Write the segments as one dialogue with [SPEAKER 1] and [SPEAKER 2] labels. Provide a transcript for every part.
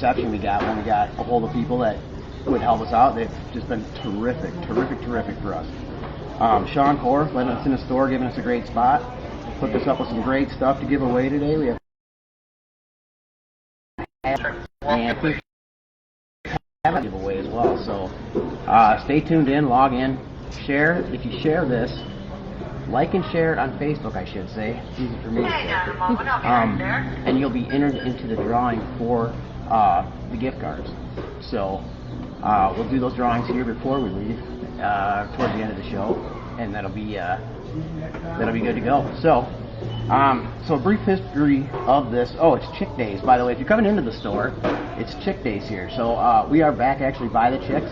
[SPEAKER 1] reception we got when we got a hold of people that would help us out. They've just been terrific for us. Shawn Core letting us in the store, giving us a great spot. Hooked us up with some great stuff to give away today. We have and we have a giveaway as well. So stay tuned in, log in, share. If you share this, like and share it on Facebook, I should say. It's easy for me to say. And you'll be entered into the drawing for the gift cards. So we'll do those drawings here before we leave, towards the end of the show, and that'll be good to go. So a brief history of this. Oh, it's Chick Days, by the way. If you're coming into the store, it's Chick Days here. So we are back actually by the chicks,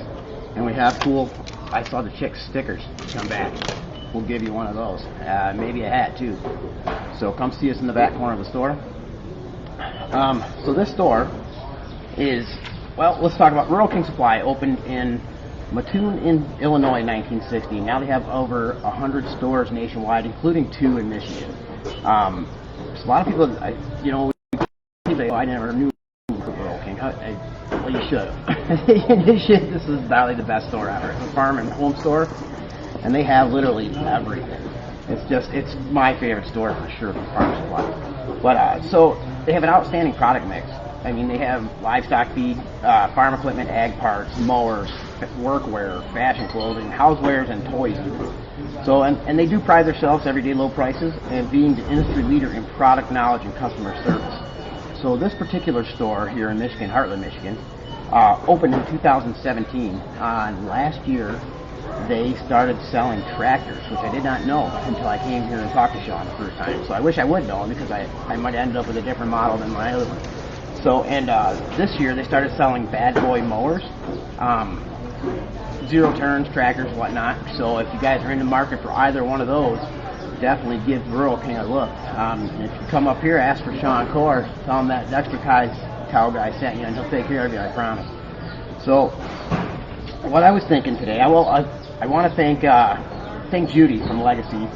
[SPEAKER 1] and we have cool. I saw the chick stickers come back. We'll give you one of those, maybe a hat too. So come see us in the back corner of the store. So this store is, well, let's talk about Rural King Supply. Opened in Mattoon, in Illinois, in 1960. Now they have over 100 stores nationwide, including 2 in Michigan. So a lot of people, say, oh, I never knew Rural King. Well, you should have. This is probably the best store ever. It's a farm and home store, and they have literally everything. It's my favorite store for sure from Farm Supply. But so they have an outstanding product mix. I mean, they have livestock feed, farm equipment, ag parts, mowers, workwear, fashion clothing, housewares, and toys. So, and they do pride themselves everyday low prices and being the industry leader in product knowledge and customer service. So this particular store here in Michigan, Hartland, Michigan, opened in 2017. Last year, they started selling tractors, which I did not know until I came here and talked to Shawn the first time. So I wish I would know, because I might end up with a different model than my other one. So, and this year they started selling bad boy mowers, zero turns, tractors, whatnot. So if you guys are in the market for either one of those, definitely give Rural King a look. If you come up here, ask for Shawn Core, tell him that Dexter cow guy sent you, and he'll take care of you, I promise. So what I was thinking today, I want to thank Judy from Legacy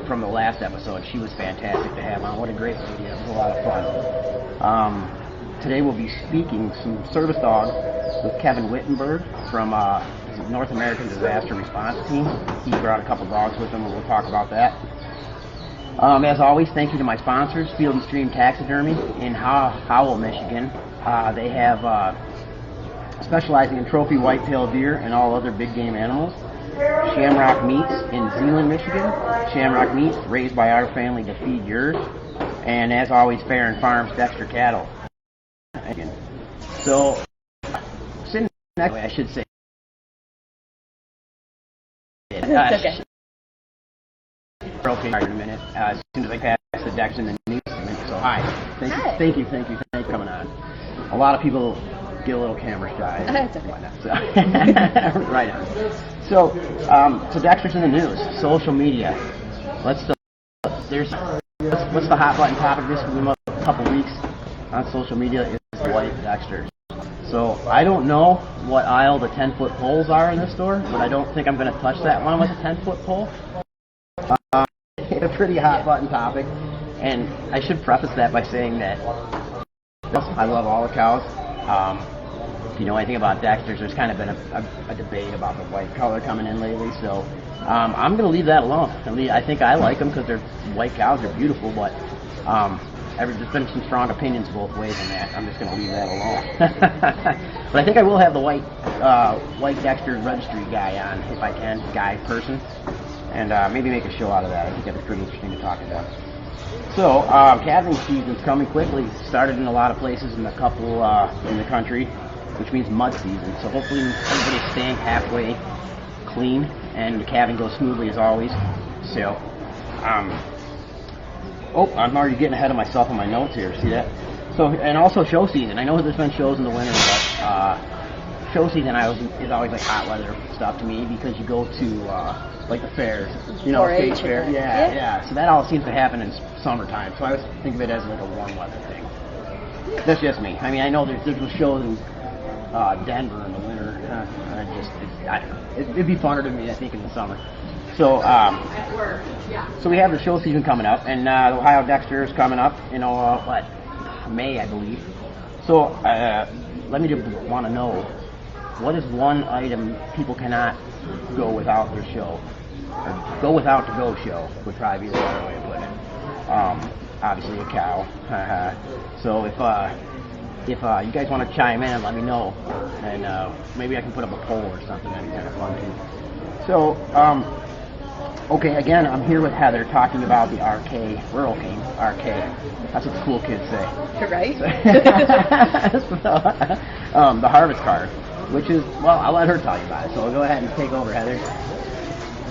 [SPEAKER 1] from the last episode. She was fantastic to have on. What a great lady. It was a lot of fun. Today we'll be speaking some service dogs with Kevin Wittenberg from North American Disaster Response Team. He brought a couple dogs with him, and we'll talk about that. As always, thank you to my sponsors, Field and Stream Taxidermy in Howell, Michigan. They have specializing in trophy white-tailed deer and all other big game animals. Shamrock Meats in Zeeland, Michigan. Shamrock Meats, raised by our family to feed yours. And as always, Fair & Farms, Dexter Cattle. So, sitting next way, I should say.
[SPEAKER 2] Okay.
[SPEAKER 1] Okay, in a minute. As soon as I pass the Dexter in the news segment. So, hi. Thank you for coming on. A lot of people get a little camera shy.
[SPEAKER 2] That's okay.
[SPEAKER 1] So, right on. So Dexter's in the news, social media. What's the hot button topic this couple weeks on social media is white Dexter. So I don't know what aisle the 10-foot poles are in this store, but I don't think I'm going to touch that one with a 10-foot pole. It's a pretty hot button topic, and I should preface that by saying that I love all the cows. If you know anything about Dexter's, there's kind of been a debate about the white color coming in lately, so I'm going to leave that alone. I think I like them because they're white cows, they're beautiful, but there's been some strong opinions both ways on that. I'm just going to leave that alone. But I think I will have the white Dexter registry guy on, if I can, person, and maybe make a show out of that. I think that'd be pretty interesting to talk about. So, calving season's coming quickly. Started in a lot of places in a couple in the country, which means mud season. So hopefully everybody's staying halfway clean and the calving goes smoothly as always. So, I'm already getting ahead of myself on my notes here. See that? So, and also show season. I know there's been shows in the winter, but show season is always like hot weather stuff to me, because you go to like the fairs, state fair. Yeah. So that all seems to happen in summertime. So I always think of it as like a warm weather thing. That's just me. I mean, I know there's shows in Denver in the winter. I don't know. It'd be funner to me, I think, in the summer. So, so we have the show season coming up, and the Ohio Dexter is coming up. May, I believe. So, let me just want to know, what is one item people cannot go without their show? Or go without to go show would probably be the better way of putting it. Obviously a cow. So if you guys want to chime in, let me know, and maybe I can put up a poll or something. That'd be kind of fun too. So, okay, again, I'm here with Heather talking about the RK, Rural King, RK. That's what the cool kids say.
[SPEAKER 2] Right?
[SPEAKER 1] The harvest card, which is, well, I'll let her tell you about it. So go ahead and take over, Heather.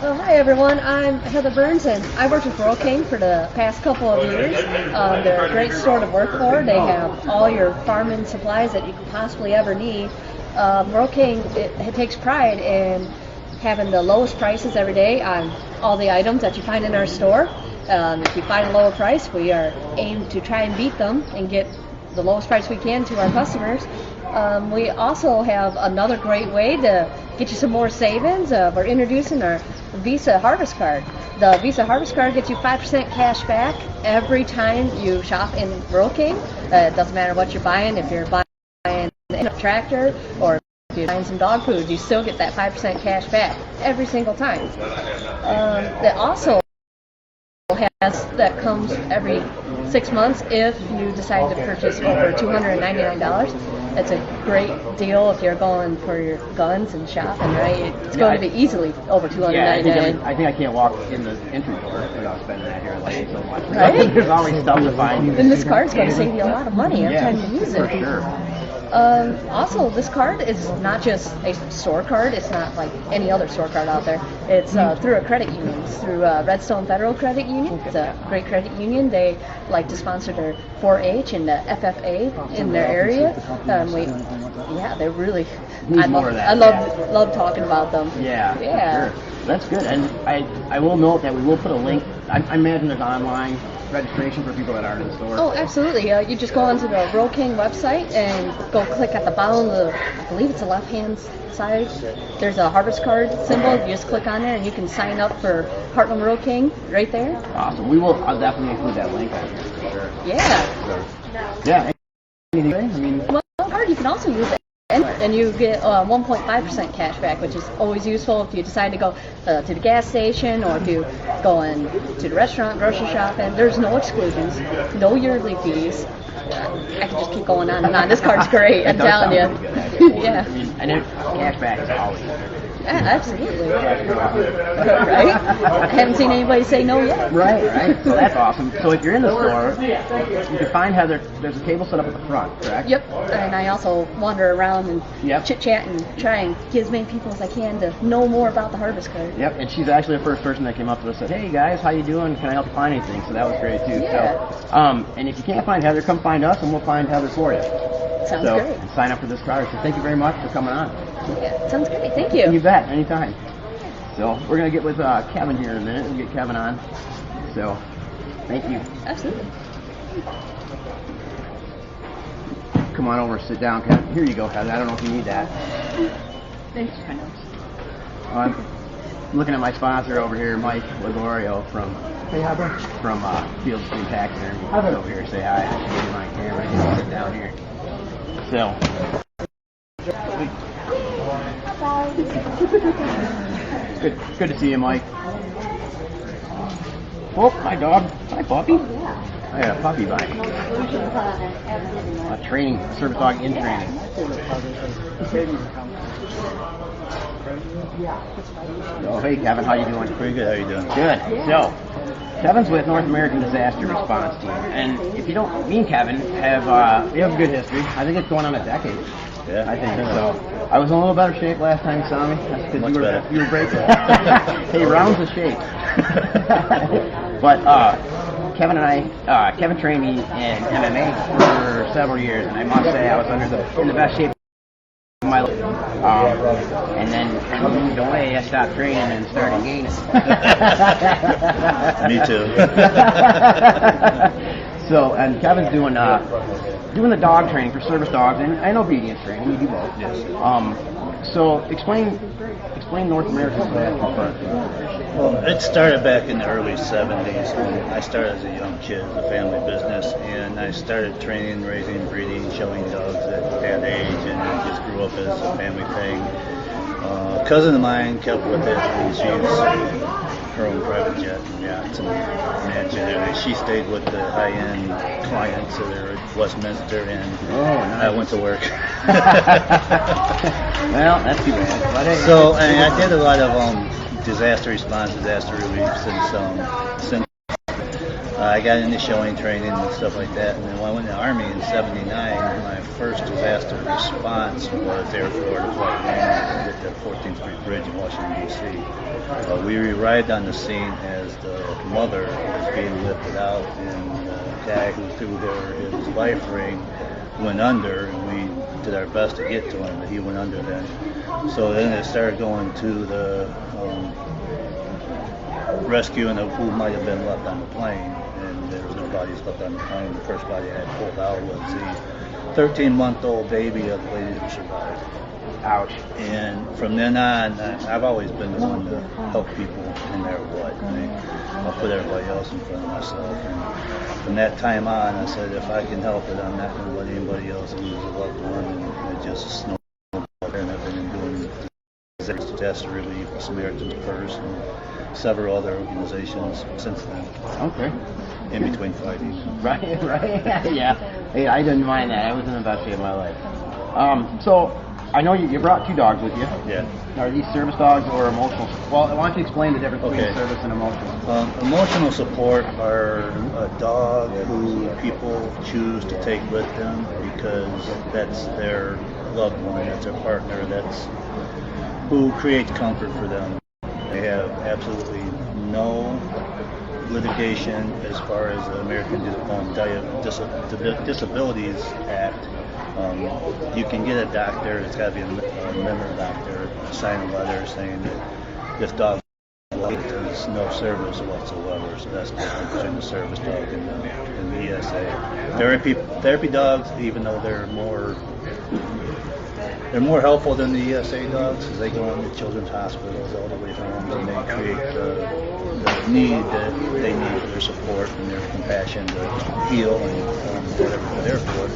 [SPEAKER 2] Well, hi everyone, I'm Heather Burns, and I worked with Rural King for the past couple of years. They're a great store to work for. They have all your farming supplies that you could possibly ever need. Rural King, it takes pride in having the lowest prices every day on all the items that you find in our store. If you find a lower price, we are aimed to try and beat them and get the lowest price we can to our customers. We also have another great way to get you some more savings. We're introducing our Visa Harvest Card. The Visa Harvest Card gets you 5% cash back every time you shop in Rural King. It doesn't matter what you're buying. If you're buying a tractor or if you're buying some dog food, you still get that 5% cash back every single time. It also that comes every 6 months if you decide to purchase over $299. It's a great deal if you're going for your guns and shopping, right? It's going to be easily over $299.
[SPEAKER 1] Yeah, I think I can't walk in the entry door without spending that here. I like it so much.
[SPEAKER 2] Right?
[SPEAKER 1] There's always stuff to find.
[SPEAKER 2] Then this card's going to save you a lot of money every time you use it.
[SPEAKER 1] For sure.
[SPEAKER 2] Also, this card is not just a store card. It's not like any other store card out there. It's through a credit union. It's through Redstone Federal Credit Union. It's a great credit union. They like to sponsor their 4-H and the FFA in their area. They're really. I love talking about them.
[SPEAKER 1] Yeah. Sure. That's good. And I will note that we will put a link. I imagine there's online registration for people that aren't in the store.
[SPEAKER 2] Oh, absolutely. You just go onto the Rural King website and go click at the bottom of the, I believe it's the left-hand side. There's a harvest card symbol. You just click on there and you can sign up for Hartland Rural King right there.
[SPEAKER 1] Awesome. I'll definitely include that link on here for sure.
[SPEAKER 2] Yeah.
[SPEAKER 1] Yeah. Anything?
[SPEAKER 2] Well, card you can also use it. And you get 1.5% cash back, which is always useful if you decide to go to the gas station or if you're going to the restaurant, grocery shopping. There's no exclusions, no yearly fees. I can just keep going on and on. This card's great, I'm telling you. Yeah.
[SPEAKER 1] And cash back is always good.
[SPEAKER 2] Yeah, absolutely. Right? I haven't seen anybody say no yet.
[SPEAKER 1] Right. So that's awesome. So if you're in the store, you can find Heather. There's a table set up at the front, correct?
[SPEAKER 2] Yep. And I also wander around and chit-chat and try and get as many people as I can to know more about the harvest card.
[SPEAKER 1] Yep. And she's actually the first person that came up to us and said, "Hey guys, how you doing? Can I help you find anything?" So that was great too.
[SPEAKER 2] Yeah.
[SPEAKER 1] So, and if you can't find Heather, come find us and we'll find Heather for you.
[SPEAKER 2] Sounds great.
[SPEAKER 1] And sign up for this card. So thank you very much for coming on.
[SPEAKER 2] Yeah, sounds great. Thank you.
[SPEAKER 1] You bet. Anytime. So we're going to get with Kevin here in a minute. We'll get Kevin on. So thank you.
[SPEAKER 2] Absolutely.
[SPEAKER 1] Come on over, sit down, Kevin. Here you go, Kevin. I don't know if you need that.
[SPEAKER 2] Thanks.
[SPEAKER 1] I'm looking at my sponsor over here, Mike LaGorio from Field and Stream Taxidermy. He's over here. Say hi. I should give you my camera and sit down here. So. Good to see you, Mike. Oh, hi, dog. Hi, puppy. I got a puppy by me. Training, service dog in training. Oh, hey, Kevin, how you doing?
[SPEAKER 3] Pretty good. How you doing?
[SPEAKER 1] Good. So, Kevin's with North American Disaster Response Team, and if you don't, me and Kevin have we have a good history. I think it's going on a decade.
[SPEAKER 3] Yeah,
[SPEAKER 1] I think so. I was in a little better shape last time you saw me. That's because you were breaking. Hey, rounds of shape. But Kevin and I, Kevin trained me in MMA for several years, and I must say I was in the best shape of my life. And then when I moved away, I stopped training and started gaining.
[SPEAKER 3] Me too.
[SPEAKER 1] So, and Kevin's doing the dog training for service dogs and obedience training. You do both.
[SPEAKER 3] Yes.
[SPEAKER 1] So explain North American disaster first.
[SPEAKER 3] Well, it started back in the early 70s. I started as a young kid, as a family business, and I started training, raising, breeding, showing dogs at that age, and it just grew up as a family thing. A cousin of mine kept with it, and she was her own private jet and yachts and mansion, and she stayed with the high-end clients that are at Westminster, and
[SPEAKER 1] nice.
[SPEAKER 3] I went to work.
[SPEAKER 1] Well, that's too bad. But hey,
[SPEAKER 3] So, and I did a lot of disaster response, disaster relief since I got into showing training and stuff like that. And then when I went in the Army in '79, my first disaster response was Air Florida Flight 1 at the 14th Street Bridge in Washington, D.C. We arrived on the scene as the mother was being lifted out, and the guy who threw his life ring went under, and we did our best to get to him, but he went under then. So then it started going to the rescuing of who might have been left on the plane, and there was no bodies left on the plane. The first body I had pulled out was the 13-month-old baby of the lady who survived.
[SPEAKER 1] ouch.
[SPEAKER 3] And from then on, I've always been the one to help people no matter what. I'll put everybody else in front of myself. And from that time on, I said, if I can help it, I'm not going to let anybody else lose a loved one. And it just snowballed. And I've been doing disaster relief, Samaritan's Purse, and several other organizations since then.
[SPEAKER 1] Okay.
[SPEAKER 3] In between fighting.
[SPEAKER 1] Right. Yeah. Hey, I didn't mind that. I was in the best shape of my life. So, I know you brought two dogs with you.
[SPEAKER 3] Yeah.
[SPEAKER 1] Are these service dogs or emotional? Well, why don't you explain the difference between
[SPEAKER 3] Okay.
[SPEAKER 1] service and emotional?
[SPEAKER 3] Emotional support are a dog who people choose to take with them because that's their loved one, that's their partner, that's who creates comfort for them. They have absolutely no litigation as far as the American Disabilities Act. You can get a doctor, it's got to be a member doctor, sign a letter saying that this dog has no service whatsoever. So that's the difference between the service dog and the ESA. Therapy dogs, even though they're more helpful than the ESA dogs, because they go into children's hospitals, all the way homes, and they create the need that they need for their support and their compassion to heal and whatever they're there for.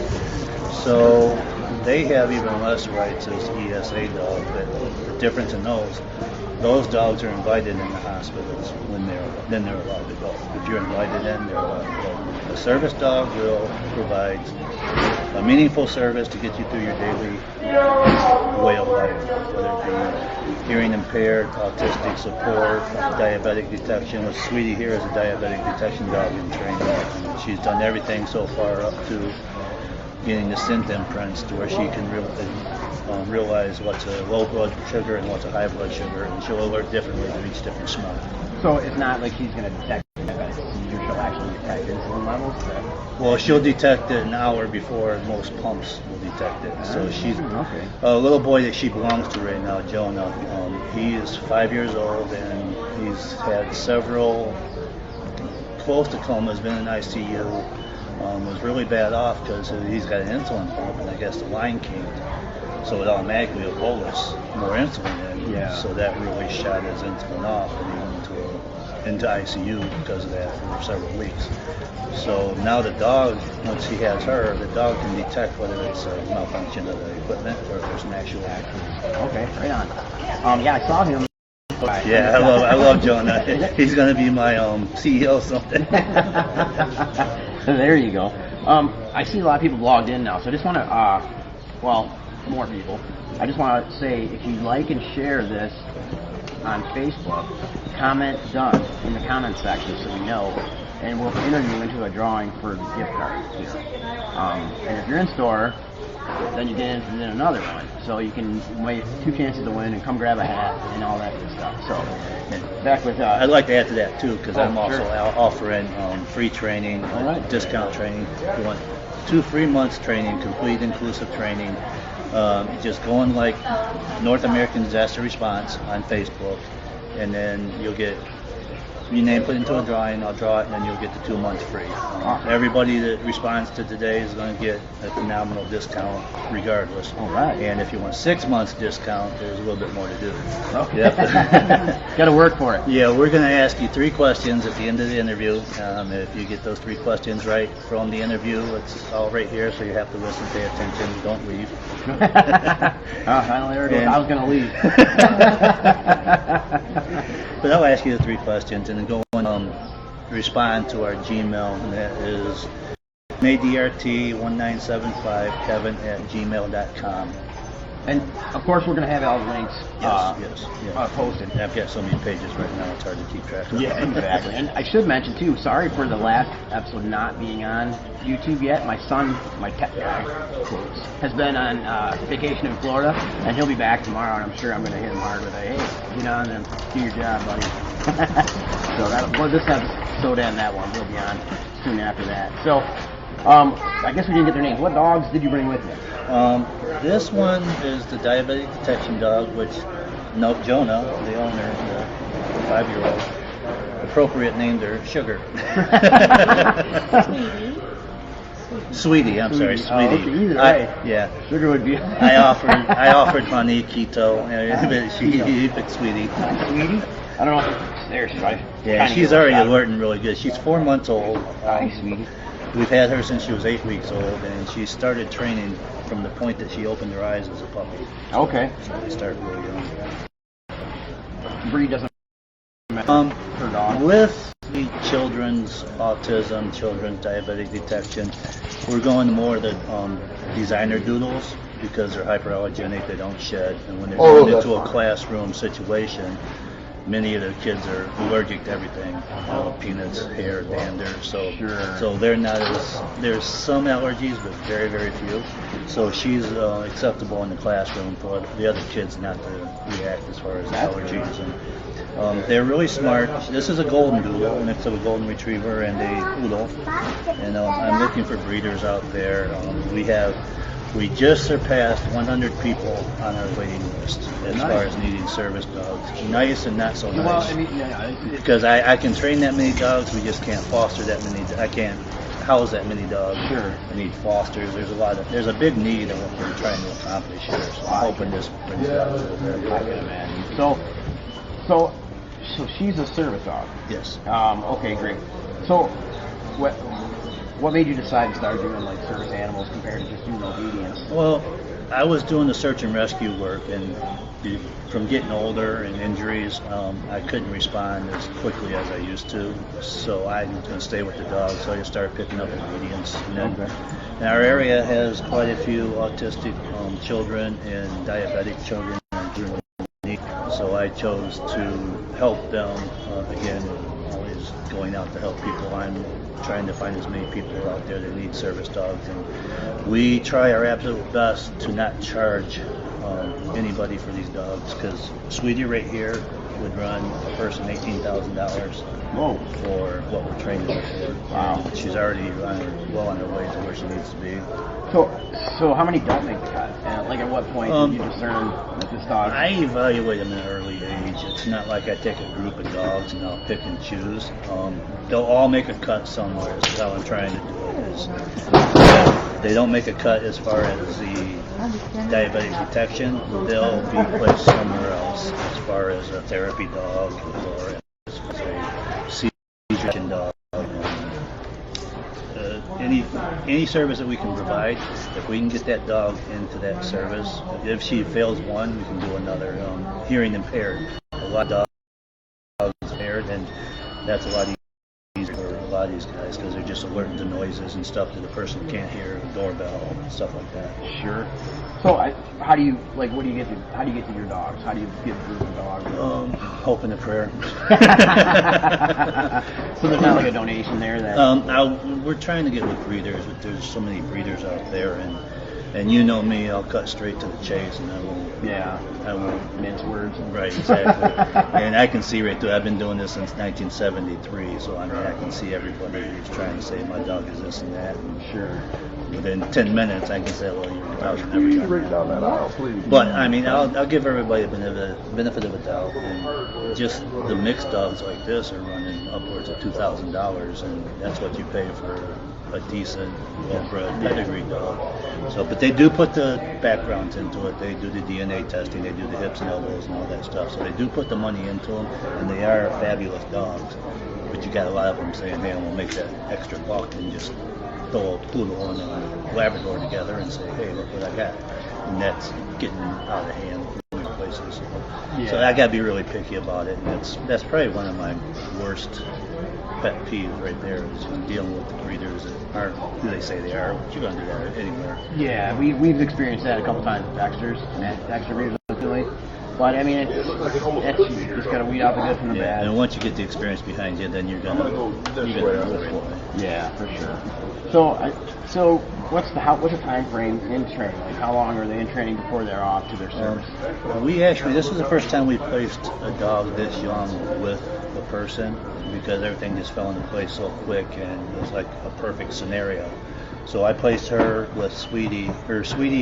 [SPEAKER 3] So they have even less rights as ESA dogs, but the difference in those dogs are invited in the hospitals when they're allowed to go. If you're invited in, they're allowed to go. A service dog will provide a meaningful service to get you through your daily way of life, whether it be hearing impaired, autistic support, diabetic detection. With Sweetie here is a diabetic detection dog in training. And she's done everything so far up to getting the scent imprints to where she can realize what's a low blood sugar and what's a high blood sugar, and she'll alert differently to each different smell.
[SPEAKER 1] So it's not like she's going to detect diabetic seizure, she'll actually detect insulin levels?
[SPEAKER 3] Well, she'll detect it an hour before most pumps will detect it. So she's
[SPEAKER 1] okay.
[SPEAKER 3] A little boy that she belongs to right now, Jonah. He is 5 years old, and he's had several close to comas, been in ICU. Was really bad off because he's got an insulin pump, and I guess the line can't. So it automatically will bolus more insulin in.
[SPEAKER 1] Yeah.
[SPEAKER 3] So that really shot his insulin off, and he went into ICU because of that for several weeks. So now the dog, once he has her, the dog can detect whether it's a malfunction of the equipment or if there's an actual accident.
[SPEAKER 1] Okay, right on. Yeah, I saw him.
[SPEAKER 3] Yeah, I love Jonah. He's going to be my CEO someday.
[SPEAKER 1] There you go. I see a lot of people logged in now, so I just want to, more people. I just want to say, if you like and share this on Facebook, comment done in the comment section so we know, and we'll enter you into a drawing for gift cards here. And if you're in store, then you get in another one. So you can wait 2 chances to win and come grab a hat and all that good stuff. So back with
[SPEAKER 3] I'd like to add to that too, because I'm also
[SPEAKER 1] sure.
[SPEAKER 3] offering free training,
[SPEAKER 1] right.
[SPEAKER 3] discount training. You want 2 free months training, complete inclusive training. Just go on like North American Disaster Response on Facebook, and then you'll get your name put into a drawing. I'll draw it, and then you'll get the 2 months free. Everybody that responds to today is going to get a phenomenal discount regardless.
[SPEAKER 1] All right.
[SPEAKER 3] And if you want 6 months discount, there's a little bit more to do.
[SPEAKER 1] Okay.
[SPEAKER 3] Yep.
[SPEAKER 1] Got to work for it.
[SPEAKER 3] Yeah, we're going to ask you 3 questions at the end of the interview. If you get those 3 questions right from the interview, it's all right here, so you have to listen, pay attention, don't leave.
[SPEAKER 1] Finally, there it goes. I was going to leave.
[SPEAKER 3] But I'll ask you the 3 questions and then go and respond to our Gmail, and that is maydrt1975kevin@gmail.com.
[SPEAKER 1] And of course, we're going to have all the links
[SPEAKER 3] Yes.
[SPEAKER 1] posted.
[SPEAKER 3] I've got so many pages right now, it's hard to keep track of.
[SPEAKER 1] Yeah, exactly. And I should mention too, sorry for the last episode not being on YouTube yet. My son, my tech guy, quotes, has been on vacation in Florida, and he'll be back tomorrow. And I'm sure I'm going to hit him hard with a, hey, get on and do your job, buddy. So this episode and that one will be on soon after that. So I guess we didn't get their names. What dogs did you bring with you?
[SPEAKER 3] This one is the diabetic detection dog, which Jonah, the owner, the 5-year-old, appropriate named her Sugar. Sweetie, I'm sorry, Sweetie.
[SPEAKER 1] Oh, okay, either way.
[SPEAKER 3] Yeah.
[SPEAKER 1] Sugar would be.
[SPEAKER 3] I offered Honey, Keto, but she picked Sweetie.
[SPEAKER 1] Sweetie? I don't know. There she is.
[SPEAKER 3] Yeah, she's already alerting really good. She's 4 months old.
[SPEAKER 1] Hi, Sweetie.
[SPEAKER 3] We've had her since she was 8 weeks old, and she started training from the point that she opened her eyes as a puppy.
[SPEAKER 1] Okay.
[SPEAKER 3] So they start really young.
[SPEAKER 1] Breed doesn't matter for dog.
[SPEAKER 3] With the children's autism, children's diabetic detection, we're going more the designer doodles because they're hyperallergenic, they don't shed, and when they're going into a classroom situation, many of the kids are allergic to everything, peanuts, hair, dander, so they're not as, there's some allergies, but very, very few. So she's acceptable in the classroom for the other kids not to react as far as allergies. And they're really smart. This is a golden doodle, a mix of a golden retriever and a poodle. And I'm looking for breeders out there. We just surpassed 100 people on our waiting list as far as needing service dogs. Nice and not so nice.
[SPEAKER 1] Well, I mean,
[SPEAKER 3] because I can train that many dogs, we just can't foster that many. I can't house that many dogs.
[SPEAKER 1] Sure.
[SPEAKER 3] I need fosters. There's a big need of what we're trying to accomplish here. So I'm hoping this brings it out a little bit.
[SPEAKER 1] I can imagine. So she's a service dog.
[SPEAKER 3] Yes.
[SPEAKER 1] Okay, great. So what made you decide to start doing like service animals compared to just doing obedience?
[SPEAKER 3] Well, I was doing the search and rescue work, and from getting older and injuries, I couldn't respond as quickly as I used to. So I was going to stay with the dogs, so I just started picking up obedience. And then, and our area has quite a few autistic children and diabetic children. So I chose to help them. Again, always going out to help people. I'm trying to find as many people out there that need service dogs, and we try our absolute best to not charge anybody for these dogs, because Sweetie right here would run a person $18,000 for what we're training her for. Wow. She's already well on her way to where she needs to be.
[SPEAKER 1] So how many don't make the cut? And like at what point did you discern that this dog?
[SPEAKER 3] I evaluate them at an early age. It's not like I take a group of dogs and I'll pick and choose. They'll all make a cut somewhere. Is how I'm trying to do it. They don't make a cut as far as the diabetic detection. They'll be placed somewhere else as far as a therapy dog or as a seizure dog. Any service that we can provide, if we can get that dog into that service, if she fails one, we can do another. Hearing impaired, a lot of dogs impaired, and that's a lot easier for a lot of these guys because they're just alerting to noises and stuff that the person can't hear, a doorbell and stuff like that.
[SPEAKER 1] Sure. So how do you how do you get to your dogs? How do you get a group of dogs?
[SPEAKER 3] Hope and a prayer.
[SPEAKER 1] So there's not like a donation there that.
[SPEAKER 3] We're trying to get with breeders, but there's so many breeders out there, and you know me, I'll cut straight to the chase, and I won't
[SPEAKER 1] mince words.
[SPEAKER 3] Right, exactly. And I can see right through. I've been doing this since 1973, so I can see everybody who's trying to say my dog is this and that. And
[SPEAKER 1] sure.
[SPEAKER 3] Within 10 minutes, I can say, well, your $4,000 every time.
[SPEAKER 4] Break down that aisle, please.
[SPEAKER 3] But I mean, I'll give everybody the benefit of a doubt. And just the mixed dogs like this are running upwards of $2,000, and that's what you pay for a decent, well-bred pedigree dog. So, but they do put the backgrounds into it. They do the DNA testing. They do the hips and elbows and all that stuff. So they do put the money into them, and they are fabulous dogs. But you got a lot of them saying, "Hey, I'm gonna make that extra buck and just throw a poodle and a Labrador together and say, hey, look what I got." And that's getting out of hand in places. So I got to be really picky about it, and that's probably one of my worst pet peeves right there, is dealing with the breeders that aren't who they say they are. But you're going to do that anywhere.
[SPEAKER 1] Yeah, we've experienced that a couple times with Dexter's and Dexter breeders in Philly. But I mean, it's you just gotta weed out the good from the bad.
[SPEAKER 3] And once you get the experience behind you, then you're gonna
[SPEAKER 1] Yeah, for sure. So what's the time frame in training? Like, how long are they in training before they're off to their service?
[SPEAKER 3] This is the first time we placed a dog this young with a person, because everything just fell into place so quick, and it was like a perfect scenario. So I placed her with Sweetie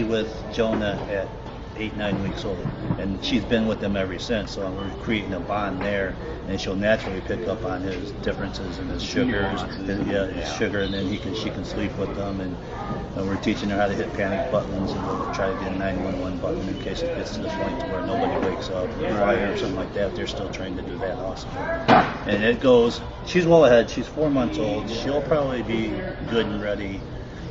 [SPEAKER 3] with Jonah at 8-9 weeks old, and she's been with them ever since. So we're creating a bond there, and she'll naturally pick up on his differences in his sugars, his sugar, and then she can sleep with them. And we're teaching her how to hit panic buttons, and we'll try to get a 911 button in case it gets to the point to where nobody wakes up, fire or something like that. They're still trained to do that also. And it goes. She's well ahead. She's 4 months old. She'll probably be good and ready.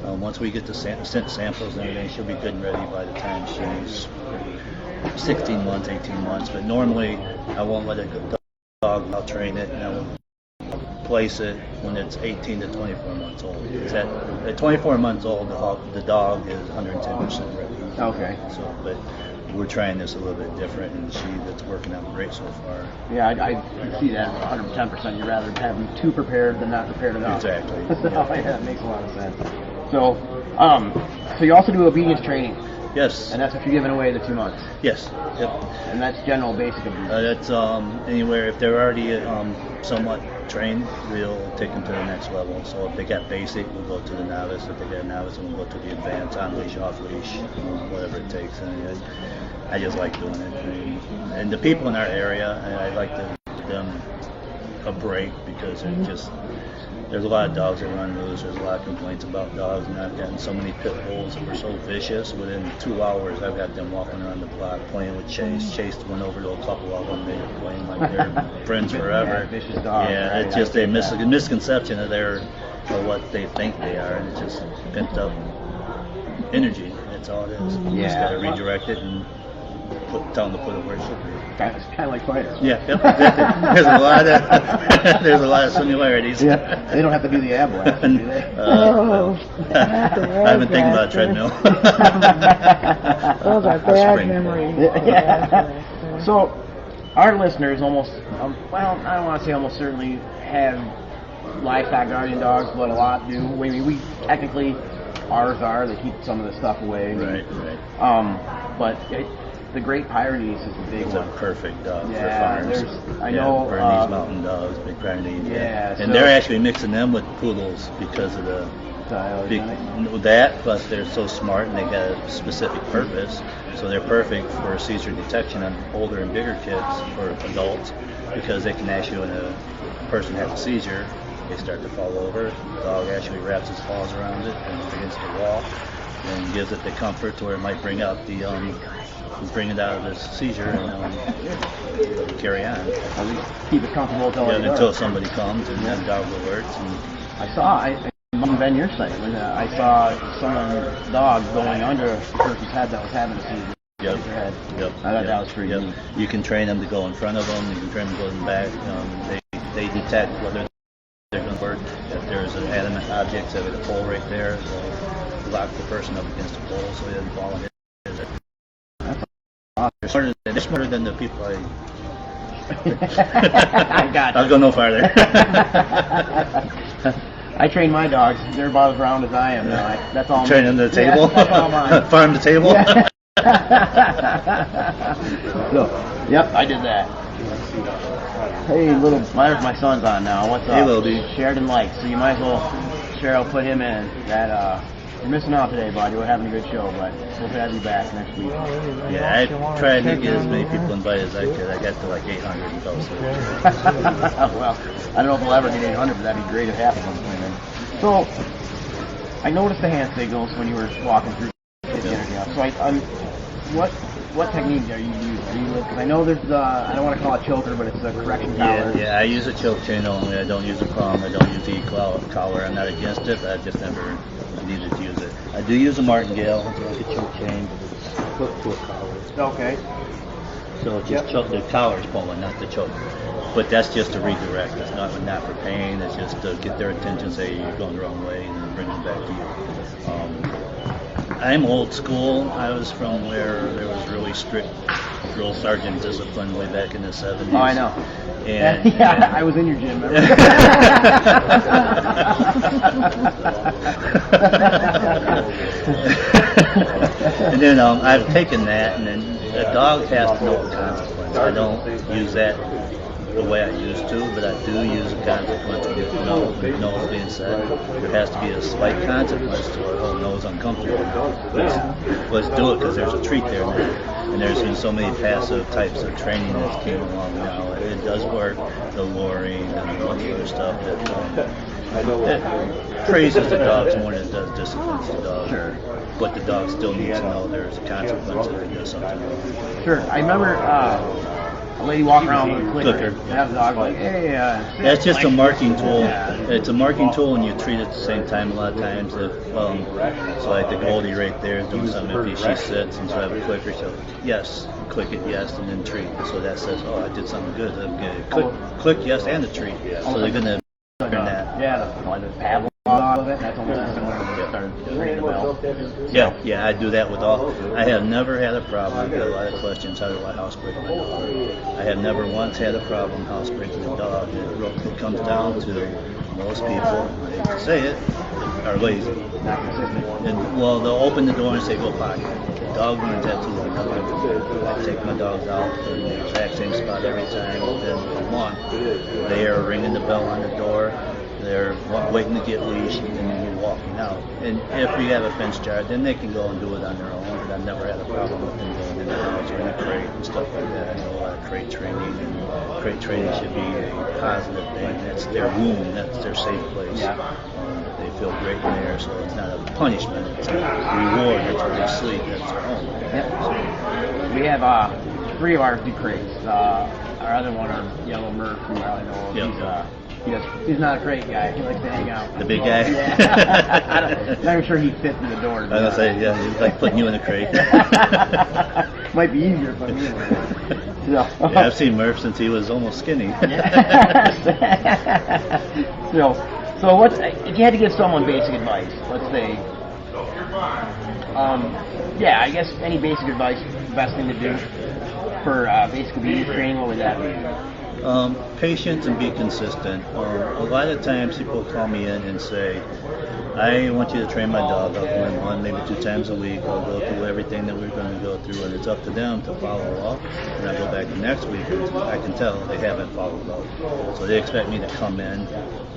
[SPEAKER 3] Once we get the scent samples and everything, she'll be good and ready by the time she's 16 months, 18 months. But normally, I won't let it go dog. I'll train it, and I will place it when it's 18 to 24 months old. At 24 months old, the dog is 110% ready.
[SPEAKER 1] Okay.
[SPEAKER 3] So, but we're trying this a little bit different, and that's working out great so far.
[SPEAKER 1] Yeah, I see that 110%. You'd rather have them too prepared than not prepared enough.
[SPEAKER 3] Exactly.
[SPEAKER 1] Yeah, that makes a lot of sense. So you also do obedience training.
[SPEAKER 3] Yes.
[SPEAKER 1] And that's what you're giving away the 2 months.
[SPEAKER 3] Yes. Yep.
[SPEAKER 1] And that's general basic obedience.
[SPEAKER 3] That's anywhere, if they're already somewhat trained, we'll take them to the next level. So if they got basic, we'll go to the novice. If they got novice, we'll go to the advanced, on leash, off leash, whatever it takes. And I just like doing it. And the people in our area, I like to give them a break, because they're just. There's a lot of dogs that run loose. There's a lot of complaints about dogs, and I've gotten so many pit bulls that were so vicious. Within 2 hours, I've got them walking around the block playing with Chase. Chase went over to a couple of them. They were playing like they're friends forever.
[SPEAKER 1] Vicious dogs.
[SPEAKER 3] Yeah,
[SPEAKER 1] right?
[SPEAKER 3] it's just a misconception of what they think they are, and it's just pent up energy. That's all it is. You just got to redirect it and tell them to put it where it should be.
[SPEAKER 1] It's kind of like fighters.
[SPEAKER 3] Yeah, yep, exactly. There's a lot of similarities.
[SPEAKER 1] Yeah, they don't have to do the ab blast, do they?
[SPEAKER 3] I haven't think about a treadmill.
[SPEAKER 4] Those are bad memories.
[SPEAKER 1] Yeah. So, our listeners almost, I don't want to say almost certainly have livestock guardian dogs, but a lot do. I mean, we technically, ours are. They keep some of the stuff away.
[SPEAKER 3] Right.
[SPEAKER 1] But the Great Pyrenees is the big
[SPEAKER 3] It's
[SPEAKER 1] one.
[SPEAKER 3] a perfect dog for
[SPEAKER 1] Yeah,
[SPEAKER 3] farms.
[SPEAKER 1] I know.
[SPEAKER 3] Bernese Mountain Dogs, big Pyrenees.
[SPEAKER 1] Yeah,
[SPEAKER 3] and they're actually mixing them with poodles because of the that, but they're so smart and they got a specific purpose. So they're perfect for seizure detection on older and bigger kids, for adults, because they can actually, when a person has a seizure, they start to fall over. The dog actually wraps his paws around it and against the wall, and gives it the comfort to where it might bring out the bring it out of this seizure and carry on.
[SPEAKER 1] At least keep it comfortable
[SPEAKER 3] until somebody comes, and then dog alerts. And
[SPEAKER 1] I must have been your site when I saw someone's dog going under a person's head that was having a seizure.
[SPEAKER 3] Yep.
[SPEAKER 1] I thought that was pretty neat.
[SPEAKER 3] You can train them to go in front of them. You can train them to go in the back. They detect whether they're going to work. If there's an adamant object, so with a pole right there, they'll lock the person up against the pole so he doesn't fall in it. They're smarter than the people I
[SPEAKER 1] got
[SPEAKER 3] I'll go no farther.
[SPEAKER 1] I train my dogs. They're about as round as I am now. That's all.
[SPEAKER 3] Train them to the table?
[SPEAKER 1] Yeah, that's all mine.
[SPEAKER 3] Farm to table?
[SPEAKER 1] Yeah. So, yep, I did that. Hey, my son's on now. What's up?
[SPEAKER 3] Hey, little dude.
[SPEAKER 1] Sheridan Light. So you might as well, Cheryl, put him in. That You're missing out today, bud. You're having a good show, but we'll have you back next week.
[SPEAKER 3] Yeah, I tried to get as many people invited as I could. I got to like 800 and fell asleep.
[SPEAKER 1] Well, I don't know if we'll ever get 800, but that'd be great if half of them came in. So, I noticed the hand signals when you were walking through the interview. So, what technique are you using? Because I know there's I don't want to call it choker, but it's a correction collar.
[SPEAKER 3] Yeah, I use a choke chain only. I don't use a prong. I don't use the collar. I'm not against it, but I've just never needed to use it. I do use a martingale. It's like a choke chain, but it's hooked to a collar.
[SPEAKER 1] Okay.
[SPEAKER 3] So it's just the collar's pulling, not the choke. But that's just to redirect. It's not for pain. It's just to get their attention, say you're going the wrong way, and then bring them back to you. I'm old school. I was from where there was really strict drill sergeant discipline way back in the 70s.
[SPEAKER 1] Oh, I know.
[SPEAKER 3] And,
[SPEAKER 1] yeah, I was in your gym. Remember?
[SPEAKER 3] And then I've taken that, and then a dog has to know the consequence. I don't use that the way I used to, but I do use a consequence when no is being said. There has to be a slight consequence to it. Oh, no is uncomfortable. Let's do it because there's a treat there now. And there's been so many passive types of training that came along now. It does work, the luring and all the other stuff that praises the dogs more than it does disciplines the dog.
[SPEAKER 1] Sure.
[SPEAKER 3] But the dog still needs to know there's a consequence if it does something wrong.
[SPEAKER 1] Sure. I remember a lady walking around with a clicker. And have the dog like, hey.
[SPEAKER 3] That's just a marking tool.
[SPEAKER 1] Yeah.
[SPEAKER 3] It's a marking tool, and you treat it at the same time a lot of times. If so, like the Goldie right there is doing something. If she sits and so I have a clicker, she'll yes, click it yes, and then treat. So that says, oh, I did something good. I'm good. Click yes and a treat. So they're gonna learn that.
[SPEAKER 1] Yeah, the Pavlov of it. That's almost similar when they started ringing the bell.
[SPEAKER 3] Yeah, I do that with all. I have never had a problem. I get a lot of questions. How do I housebreak my dog? I have never once had a problem housebreaking a dog. It comes down to most people, I hate to say it, are lazy. And well, they'll open the door and say, go potty. The dog learns that too. I take my dogs out in the exact same spot every time. Within a month, they are ringing the bell on the door. They're waiting to get leashed, and then you're walking out. And if we have a fence yard, then they can go and do it on their own. But I've never had a problem with them going in the house or in a crate and stuff like that. I know a lot of crate training, and crate training should be a positive thing. That's their room. That's their safe place. They feel great in there, so it's not a punishment. It's a reward. That's where they sleep. That's their home.
[SPEAKER 1] Yep. We have 3 of ours do crates. Our other one, our yellow Murph, who I know, he's not a crate guy. He likes to hang out.
[SPEAKER 3] The big guy?
[SPEAKER 1] Yeah. I'm not even sure he'd fit through the door.
[SPEAKER 3] I was going to say, yeah, he's like putting you in a crate.
[SPEAKER 1] Might be easier for me.
[SPEAKER 3] Yeah, I've seen Murph since he was almost skinny.
[SPEAKER 1] So what's, if you had to give someone basic advice, let's say, I guess any basic advice, the best thing to do for basic obedience training, what would that be?
[SPEAKER 3] Patience and be consistent. A lot of times people call me in and say, I want you to train my dog. I'll go in 1, maybe 2 times a week. I'll go through everything that we're going to go through, and it's up to them to follow up. And I go back the next week, and I can tell they haven't followed up. So they expect me to come in,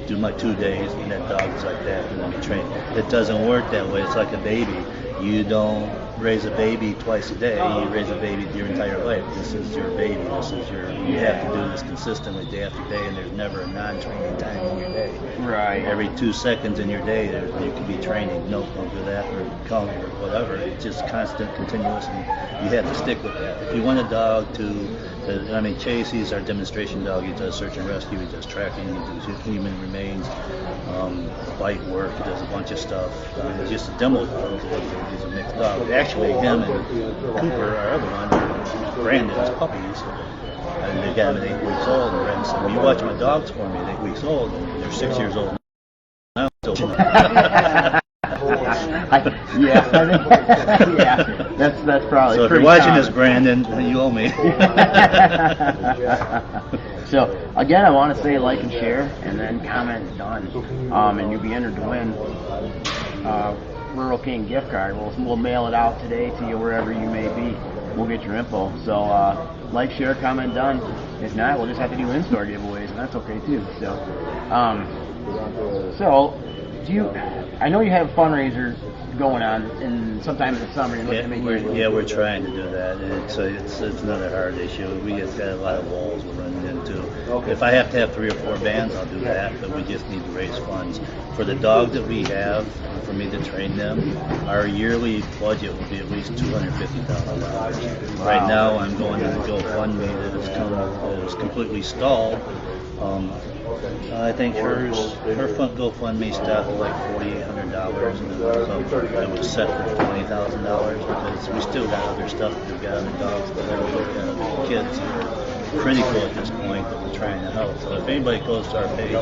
[SPEAKER 3] do my 2 days, and that dog is like that, and then be trained. It doesn't work that way. It's like a baby. You don't raise a baby twice a day. You raise a baby your entire life. This is your baby. You have to do this consistently day after day, and there's never a non-training time in your day.
[SPEAKER 1] Right.
[SPEAKER 3] Every 2 seconds in your day, you can be training. No, don't do that, or come, or whatever. It's just constant, continuous, and you have to stick with that. If you want a dog Chase, he's our demonstration dog. He does search and rescue. He does tracking. He does human remains, bite work. He does a bunch of stuff. He's just a demo dog. He's a mixed dog. Actually, him and Cooper, our other one, branded as puppies. And they got him at 8 weeks old. And Brandon said, well, you watch my dogs for me at 8 weeks old. And they're 6 years old now. So
[SPEAKER 1] that's probably.
[SPEAKER 3] So if you're watching this, Brandon, you owe me.
[SPEAKER 1] So again, I want to say like and share, and then comment done, and you'll be entered to win Rural King gift card. We'll mail it out today to you wherever you may be. We'll get your info. So like, share, comment done. If not, we'll just have to do in-store giveaways, and that's okay too. So do you? I know you have fundraisers going on, and sometimes in summer you're looking to make
[SPEAKER 3] we're trying to do that, and it's another hard issue. We just got a lot of walls we're running into. If I have to have 3 or 4 bands, I'll do that, but we just need to raise funds. For the dogs that we have, for me to train them, our yearly budget will be at least $250,000. Right now, I'm going to the GoFundMe that is completely stalled. I think her GoFundMe stopped at like $4,800, and it was set for $20,000 because we still got other stuff that we've got other dogs that are kids that are critical at this point that we're trying to help. So if anybody goes to our page,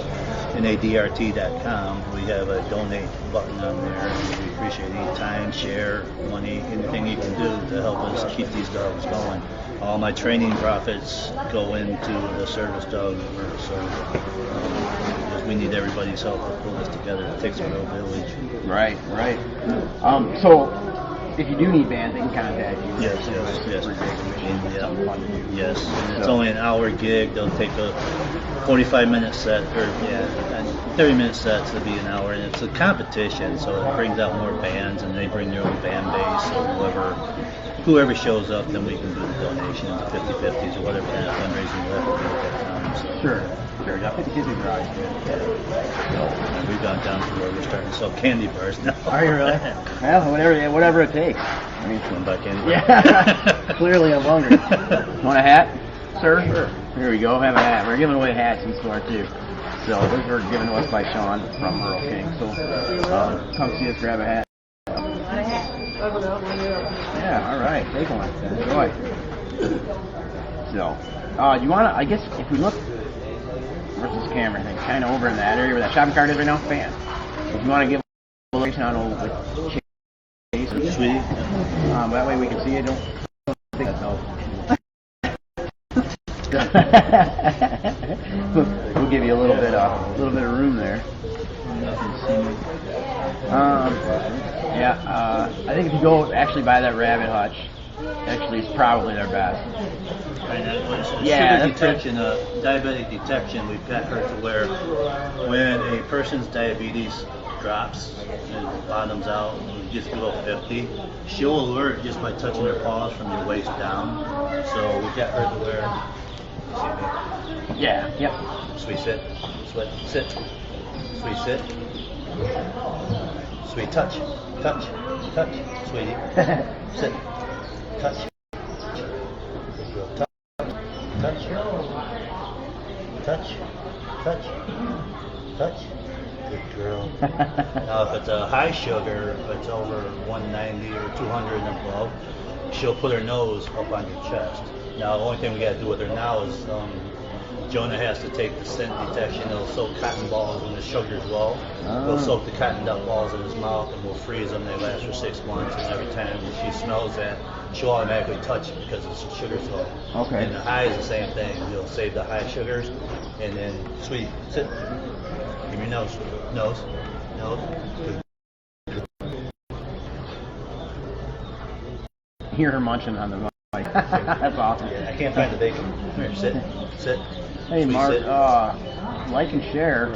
[SPEAKER 3] NADRT.com, we have a donate button on there, and we appreciate any time, share, money, anything you can do to help us keep these dogs going. All my training profits go into the service dog work, so we need everybody's help to pull this together. It takes a real village.
[SPEAKER 1] Right. So if you do need bands, they can contact you.
[SPEAKER 3] Yes. And it's only an hour gig. They'll take a 45-minute set, or 30-minute sets to be an hour, and it's a competition, so it brings out more bands, and they bring their own band base, so whoever shows up, then we can do the donations, the 50/50s, or whatever kind of fundraising we have to do at that time. So.
[SPEAKER 1] Sure. I think the kids are dry.
[SPEAKER 3] And we've gone down to where we're starting to sell candy bars now.
[SPEAKER 1] Are you really? Well, whatever it takes. I mean,
[SPEAKER 3] one buy candy bar.
[SPEAKER 1] Yeah. Clearly I'm hungry. Want a hat, sir? Sure. Here we go. Have a hat. We're giving away hats in store too. So those were given to us by Shawn from Rural King. So come see us, grab a hat. Yeah, all right. Take one. Enjoy. So, you want to, I guess, if we look, where's this camera thing? Kind of over in that area where that shopping cart is right now? Bam. If you want to give a location on old Chase or Sweetie, that way we can see it. Don't think that's all. We'll give you a little bit of room there. I think if you go actually by that rabbit hutch, actually it's probably their best.
[SPEAKER 3] Sugar detection, diabetic detection, we've got her to where when a person's diabetes drops and bottoms out, just below 50, she'll alert just by touching her paws from your waist down. So we've got her to where,
[SPEAKER 1] Yep.
[SPEAKER 3] Sweet sit, sit, sweet sit, sweet touch, sweetie, sit, touch, touch, good girl. Now if it's a high sugar, if it's over 190 or 200 and above, she'll put her nose up on your chest. Now the only thing we got to do with her now is Jonah has to take the scent detection. He'll soak cotton balls in the sugar's low. We'll soak the cotton duck balls in his mouth, and we'll freeze them. They last for 6 months, and every time she smells that, she'll automatically touch it because the sugar's low.
[SPEAKER 1] Okay.
[SPEAKER 3] And the high is the same thing. We'll save the high sugars, and then sweet, sit. Give me your nose. Good.
[SPEAKER 1] Hear her munching on the mic. That's awesome.
[SPEAKER 3] I can't find the bacon. Come here, sit.
[SPEAKER 1] Hey,
[SPEAKER 3] Sweet,
[SPEAKER 1] Mark,
[SPEAKER 3] sit.
[SPEAKER 1] like and share,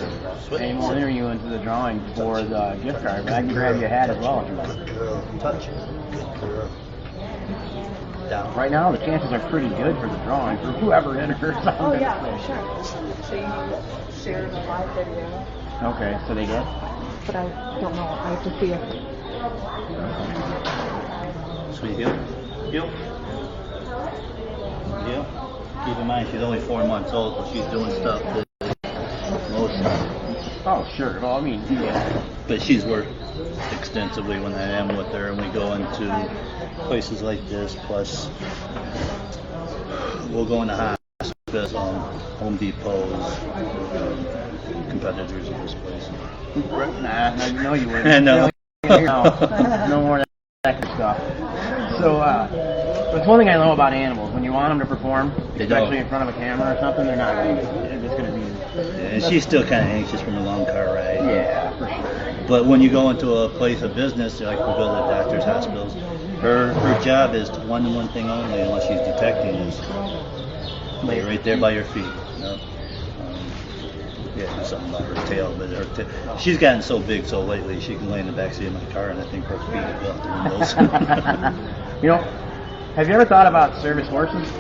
[SPEAKER 1] and we'll enter you into the drawing for the gift card. But I can grab you a hat as well if you want.
[SPEAKER 3] Good girl. Touch. Good girl. Down.
[SPEAKER 1] Right now, the chances are pretty good for the drawing for whoever enters.
[SPEAKER 5] Oh yeah, for sure. So you share the live video.
[SPEAKER 1] Okay, so they get?
[SPEAKER 5] But I don't know. I have to see it.
[SPEAKER 3] Sweet heel. Keep in mind she's only 4 months old, but she's doing stuff that most.
[SPEAKER 1] Oh, sure. Well, I mean, yeah.
[SPEAKER 3] But she's worked extensively when I am with her, and we go into places like this. Plus, we'll go into hospitals, Home Depots, competitors of this place.
[SPEAKER 1] Nah, no, you wouldn't.
[SPEAKER 3] No.
[SPEAKER 1] No more of that kind of stuff. So, that's one thing I know about animals. When you want them to perform, especially in front of a camera or something, they're not going to. They're just going to be.
[SPEAKER 3] And she's still kind of anxious from a long car ride.
[SPEAKER 1] Yeah, for sure.
[SPEAKER 3] But when you go into a place of business, like we go to doctors, hospitals, her job is one thing only, unless she's detecting, is lay right there by your feet. Yeah, do something about her tail, but she's gotten so big so lately. She can lay in the backseat of my car, and I think her feet will go out the windows.
[SPEAKER 1] You know, have you ever thought about service horses?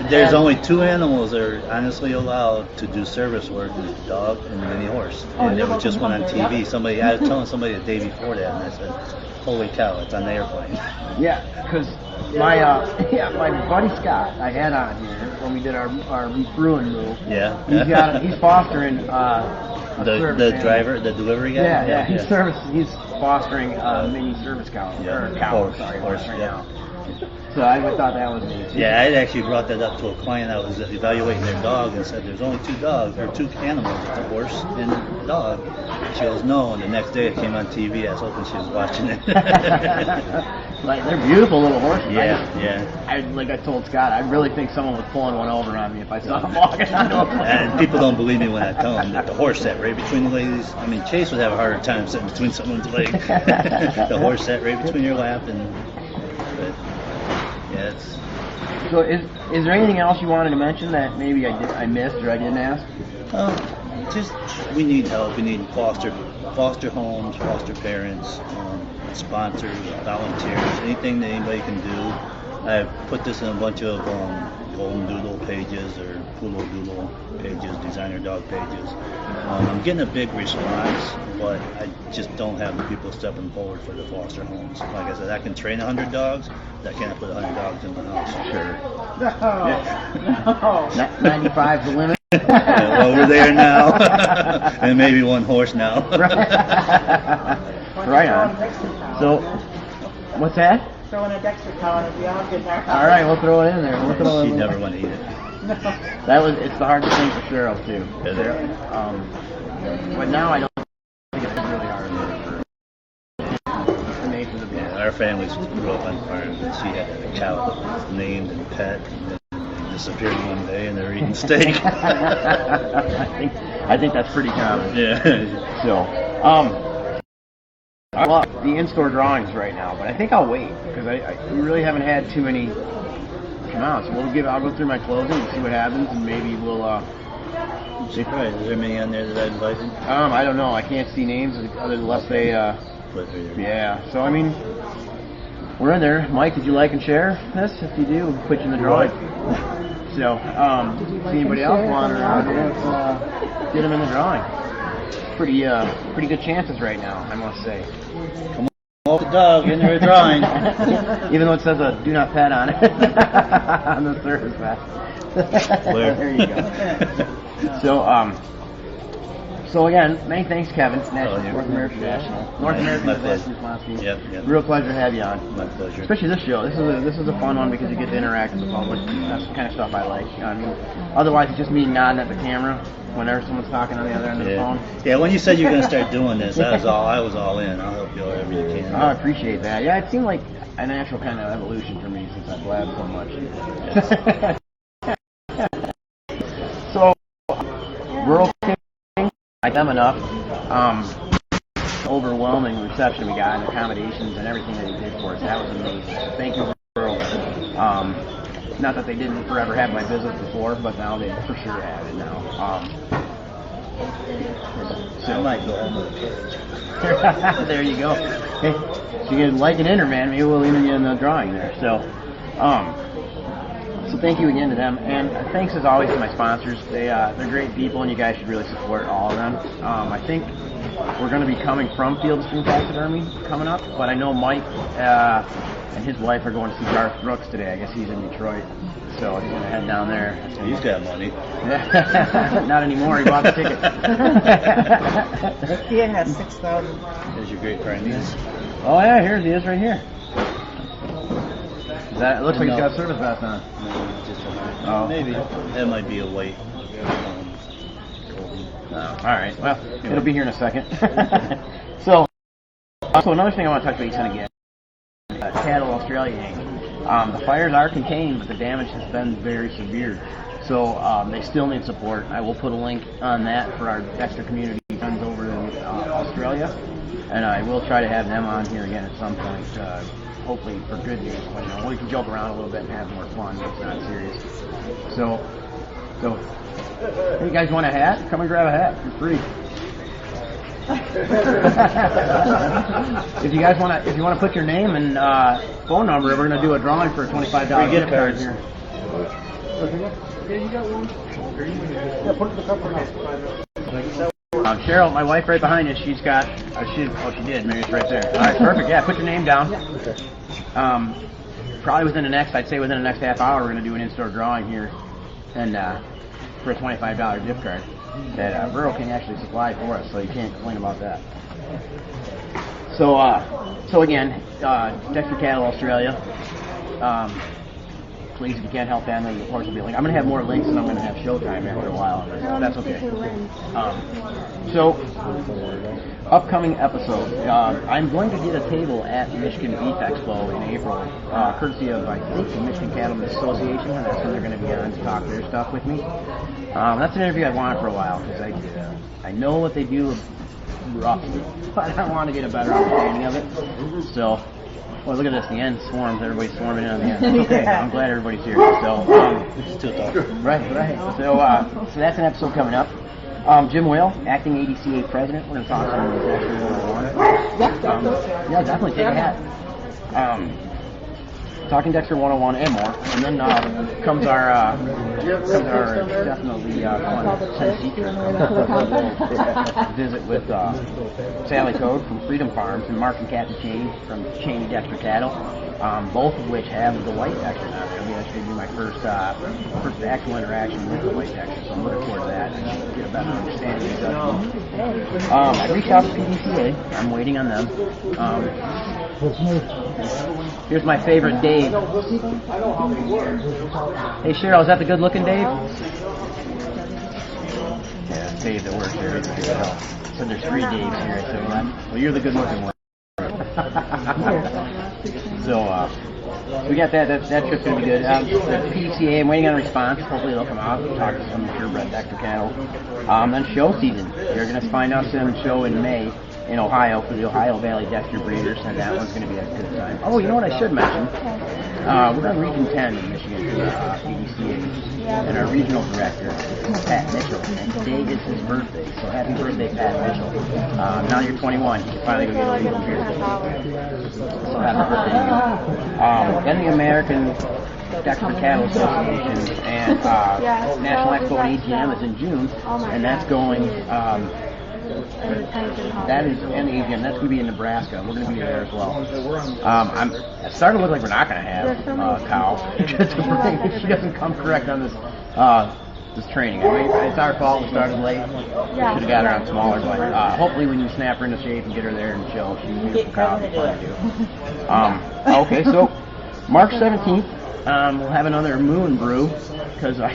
[SPEAKER 3] There's only two animals that are honestly allowed to do service work: the dog and the mini horse. And it was just went on TV. I was telling somebody the day before that, and I said, "Holy cow, it's on the airplane."
[SPEAKER 1] Yeah, because my buddy Scott, I had on here when we did our Bruin move.
[SPEAKER 3] Yeah.
[SPEAKER 1] He's fostering
[SPEAKER 3] the driver, the delivery guy.
[SPEAKER 1] Yeah. He's fostering mini service cow horse right now. So I thought that was neat.
[SPEAKER 3] Yeah, I actually brought that up to a client. I was evaluating their dog and said, "There's only two animals, it's a horse and a dog." She goes, "No," and the next day it came on TV. I was hoping she was watching it.
[SPEAKER 1] Like, they're beautiful little horses.
[SPEAKER 3] Yeah.
[SPEAKER 1] Like I told Scott, I really think someone was pulling one over on me if I saw him walking onto a plane.
[SPEAKER 3] And people don't believe me when I tell them that the horse sat right between the ladies. I mean, Chase would have a harder time sitting between someone's legs. The horse sat right between your lap, but yeah, it's.
[SPEAKER 1] So is there anything else you wanted to mention that maybe I missed or I didn't ask?
[SPEAKER 3] Just we need help. We need foster homes, foster parents, sponsors, volunteers, anything that anybody can do. I've put this in a bunch of Golden Doodle pages or Poodle Doodle pages, designer dog pages. I'm getting a big response, but I just don't have the people stepping forward for the foster homes. Like I said, I can train 100 dogs, but I can't put 100 dogs in the house.
[SPEAKER 1] Sure.
[SPEAKER 2] No.
[SPEAKER 1] 95 the limit.
[SPEAKER 3] Yeah, well, we're there now, and maybe one horse now.
[SPEAKER 1] Right on. So, what's that?
[SPEAKER 5] Throw in a Dexter cow and it'll be all good there.
[SPEAKER 1] All right, we'll throw it in there.
[SPEAKER 3] She'd never want to eat it.
[SPEAKER 1] It's the hardest thing for Cheryl too. But now I don't think it's really hard for the nature of the beast.
[SPEAKER 3] Yeah, our families grew up on farms, and she had a cow that was named and pet, and then disappeared one day, and they're eating steak.
[SPEAKER 1] I think that's pretty common.
[SPEAKER 3] Yeah.
[SPEAKER 1] So, I love the in-store drawings right now, but I think I'll wait because we really haven't had too many come out. So I'll go through my closing and see what happens, and maybe we'll.
[SPEAKER 3] Is there many on there that I invited?
[SPEAKER 1] I don't know. I can't see names unless they. Yeah. So I mean, we're in there. Mike, did you like and share this? If you do, we'll put you in the drawing. So, see anybody else wandering around here? Get them in the drawing. Pretty good chances right now, I must say.
[SPEAKER 3] Come on, the dog in their drawing.
[SPEAKER 1] Even though it says a "do not pet" on it on the service vest. There you go. So again, many thanks, Kevin. North American Disaster Response Team.
[SPEAKER 3] Yep.
[SPEAKER 1] Real pleasure to have you on.
[SPEAKER 3] My pleasure.
[SPEAKER 1] Especially this show. This is a fun one because you get to interact with the public. That's the kind of stuff I like. I mean, otherwise it's just me nodding at the camera whenever someone's talking on the other end of the phone.
[SPEAKER 3] Yeah, when you said you were going to start doing this, I was all in. I'll help you wherever you can.
[SPEAKER 1] I appreciate that. Yeah, it seemed like a natural kind of evolution for me since I've blabbed so much. So, Rural King, like them enough. Overwhelming reception we got and accommodations and everything that he did for us. That was amazing. So thank you, Rural. Not that they didn't forever have my visits before, but now they for sure have it now.
[SPEAKER 3] So I might go home with a cage.
[SPEAKER 1] There you go. Hey, if you can like an enter, man, maybe we'll enter you in the drawing there. So thank you again to them, and thanks as always to my sponsors. They're great people, and you guys should really support all of them. I think we're going to be coming from Field and Stream Taxidermy coming up, but I know Mike and his wife are going to see Garth Brooks today. I guess he's in Detroit, so he's going to head down there.
[SPEAKER 3] He's got money.
[SPEAKER 1] Not anymore. He bought the ticket.
[SPEAKER 5] He has 6,000.
[SPEAKER 3] There's your great friend.
[SPEAKER 1] Oh yeah, here he is, right here. It looks like he's got a service vest on.
[SPEAKER 3] Maybe that might be a weight.
[SPEAKER 1] All right. Well, it'll be here in a second. So another thing I want to touch base on again. Cattle Australia Inc. The fires are contained, but the damage has been very severe. So they still need support. I will put a link on that for our Dexter community friends over in Australia, and I will try to have them on here again at some point. hopefully for good news. But, you know, we can joke around a little bit and have more fun. It's not serious. So, hey, you guys want a hat? Come and grab a hat for free. If you guys want to put your name and phone number, we're gonna do a drawing for a $25 gift card here. Cheryl, my wife, right behind you. She's got. She did. Maybe it's right there. All right, perfect. Yeah, put your name down. Probably within the next half hour, we're gonna do an in-store drawing here, and for a $25 gift card that Rural King actually supplied for us, so you can't complain about that. So again, Dexter Cattle Australia. Please, if you can't help them, then of course will be a link. I'm going to have more links, and I'm going to have Showtime after a while. That's okay. So, upcoming episode. I'm going to get a table at the Michigan Beef Expo in April, courtesy of, I think, the Michigan Cattlemen's Association, and that's when they're going to be on to talk their stuff with me. That's an interview I've wanted for a while, because I know what they do roughly, but I want to get a better understanding of it. So, well, look at this, the end swarms, everybody's swarming in on the end. Okay, I'm glad everybody's here. So, right. So that's an episode coming up. Jim Whale, acting ADCA president. We're going to talk to him in Dexter 101. Yeah, definitely take a hat. Talking Dexter 101 and more. And then comes our definitely fun Tennessee trip. Visit with Sally Toad from Freedom Farms and Mark and Kathy Cheney from Cheney Dexter Cattle, both of which have the white Dexter. I mean, that's going to be my first actual interaction with the white Dexter, so I'm looking forward to that and get a better understanding of that. I reached out to TDCA. I'm waiting on them. Here's my favorite Dave. Hey Cheryl, is that the good looking Dave? Yeah, it's Dave that works here. So there's 3 Daves here. So well, you're the good looking one. So we got that trip's going to be good. The PDCA, I'm waiting on a response. Hopefully they'll come out and talk to some purebred Dexter cattle. Then show season. You're going to find us in show in May in Ohio for the Ohio Valley Dexter Breeders, and that one's going to be a good time. Oh, you know what I should mention? We're in Region 10 in Michigan for PDCA, and our regional director is Pat Mitchell, and today is his birthday, so happy birthday, Pat Mitchell. Now you're 21, you can finally go get a legal beer. So happy birthday to you. Then the American Dexter Cattle Association and National Expo and AGM is in June, and that's going... that is an AGM. That's going to be in Nebraska. We're going to be there as well. It's starting to look like we're not going to have cow if she doesn't come correct on this training. I mean, it's our fault. We started late. We should have got her on smaller, but hopefully we can snap her into shape and get her there and show. She's a beautiful cow. It's fun to do. Okay, so March 17th. We'll have another moon brew because I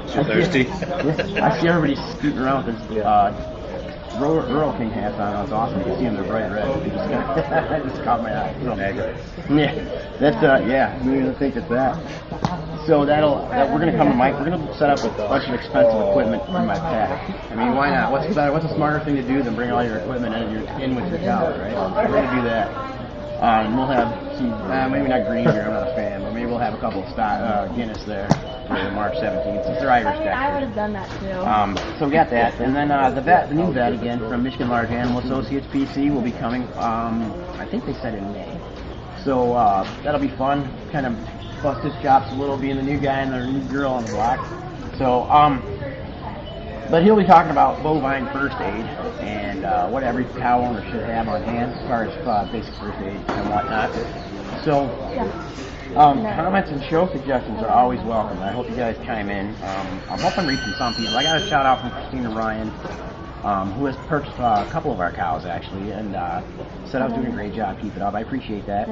[SPEAKER 3] thirsty.
[SPEAKER 1] I see everybody scooting around with this Rural King hats on. That's awesome. You can see them; they're bright red. That just caught my eye. So, yeah, that's yeah. I didn't think it's that. So we're gonna come to Mike. We're gonna set up with a bunch of expensive equipment in my pack. I mean, why not? What's better? What's a smarter thing to do than bring all your equipment in with your cows, right? We're gonna do that. We'll have some, maybe not green beer, I'm not a fan, but maybe we'll have a couple of Guinness there for March 17th, since they're Irish Dexter.
[SPEAKER 2] I would have done that too.
[SPEAKER 1] So we got that, and then the new vet again from Michigan Large Animal Associates PC will be coming, I think they said in May. So that'll be fun, kind of bust his chops a little, being the new guy and the new girl on the block. So, but he'll be talking about bovine first aid and what every cow owner should have on hand as far as basic first aid and whatnot. So, comments and show suggestions are always welcome. I hope you guys chime in. I'm hoping reaching some people. I got a shout out from Christina Ryan, who has purchased a couple of our cows actually, and said I was doing a great job. Keep it up. I appreciate that.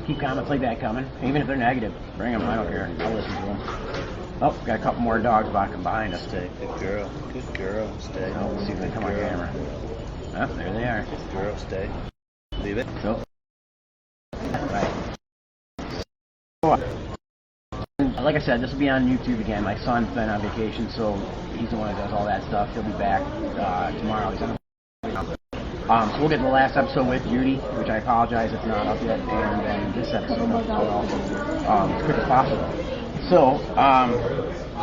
[SPEAKER 1] Keep comments like that coming, even if they're negative. Bring them. I don't care. I'll listen to them. Oh, got a couple more dogs walking behind us today.
[SPEAKER 3] Good girl, stay.
[SPEAKER 1] Oh, let's see if they come on camera. Oh, there they are.
[SPEAKER 3] Good girl, stay. Leave it.
[SPEAKER 1] So, right. Like I said, this will be on YouTube again. My son's been on vacation, so he's the one that does all that stuff. He'll be back tomorrow. He's on So we'll get the last episode with Judy, which I apologize it's not up yet, and then this episode also, as quick as possible. So,